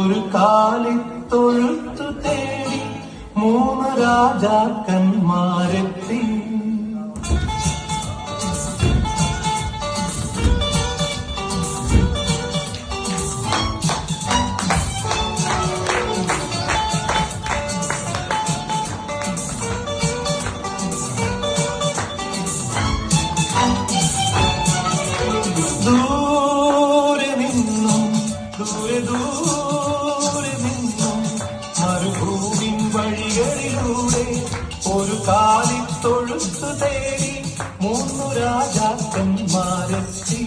ഒരു കാലിത്തൊഴുത്തു തേടി മൂന്ന് രാജാക്കന്മാരെത്തി. ദൂരെ നിന്നും മരുഭൂമിൻ വഴികളിലൂടെ ഒരു കാലിത്തൊഴുത്തു തേടി മൂന്നു രാജാക്കന്മാരെത്തി.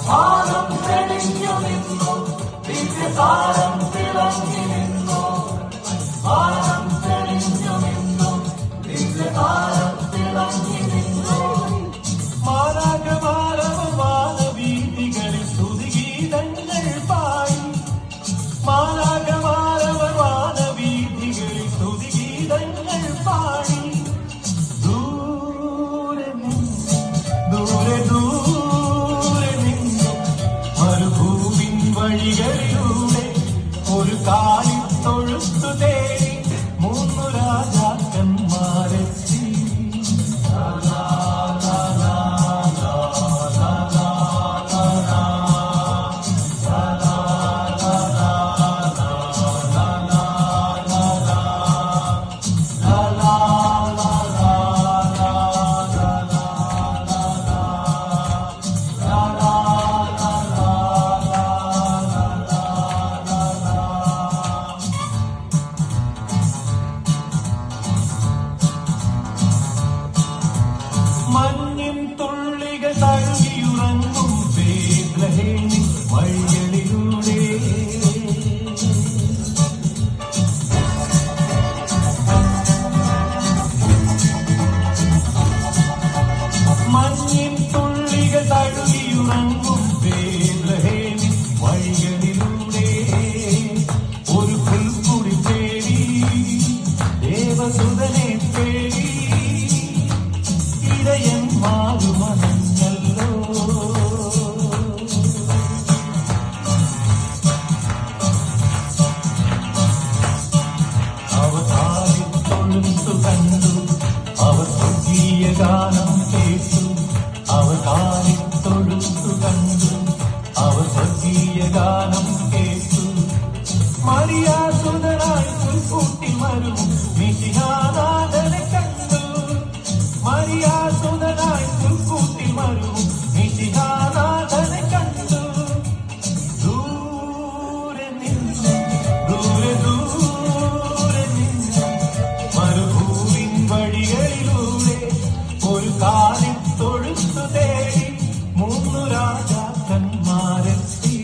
വാനം തെളിഞ്ഞു നിന്നു, ദിവ്യതാരം തിളങ്ങി നിന്നു. വാനം തെളിഞ്ഞു നിന്നു, ദിവ്യതാരം തിളങ്ങി നിന്നു. മാലാഖമാരവമാനവീഥികളിൽ സ്തുതിഗീതങ്ങൾ പാടി. മാലാഖമാരവമാനവീഥികളിൽ സ്തുതിഗീതങ്ങൾ പാടി. ദൂരെ നിന്നു മരുഭൂമിൻ വഴികളിലൂടെ ഒരു കാലിത്തൊഴുത്തു തേടി മൂന്നു രാജാക്കന്മാരെത്തി. മഞ്ഞിൻ തുള്ളികൾ തഴുകിയുറങ്ങും ബേത്ലഹേമിൻ വഴികളിലൂടെ മഞ്ഞിൻ തുള്ളികൾ തഴുകിയുറങ്ങും ബേത്ലഹേമിൻ വഴികളിലൂടെ ഒരു പുൽക്കുടി തേടി ദേവസുതനെ തേടി ഇടയൻ മാറുമണഞ്ഞല്ലോ. അവർ കാലിത്തൊഴുത്തു കണ്ടു, അവർ സ്വർഗീയ ഗാനം കേട്ടു. അവർ കാലിത്തൊഴുത്തു കണ്ടു, അവർ സ്വർഗീയ ഗാനം കേട്ടു. മറിയാസുതനായി പുൽക്കൂട്ടി വരും മിശിഹാനാഥനെ കണ്ടു. മറിയാസുതനായി പുൽക്കൂട്ടി വരും മിശിഹാനാഥനെ കണ്ടു. ദൂരെ നിന്നു മരുഭൂമിൻ വഴികളിലൂടെ ഒരു കാലിത്തൊഴുത്തു തേടി മൂന്നു രാജാക്കന്മാരെത്തി.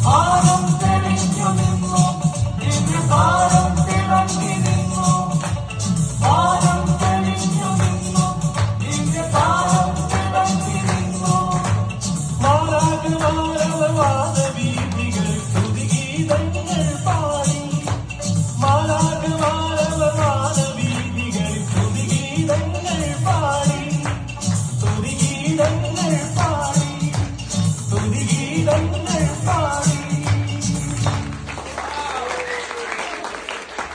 വാനം തെളിഞ്ഞു നിന്നു, ദിവ്യതാരം തിളങ്ങി നിന്നു. വാനം തെളിഞ്ഞു നിന്നു, ദിവ്യതാരം തിളങ്ങി നിന്നു. മാലാഖമാരവമാനവീഥികളിൽ സ്തുതിഗീതങ്ങൾ പാടി. മാലാഖമാരവമാനവീഥികളിൽ സ്തുതിഗീതങ്ങൾ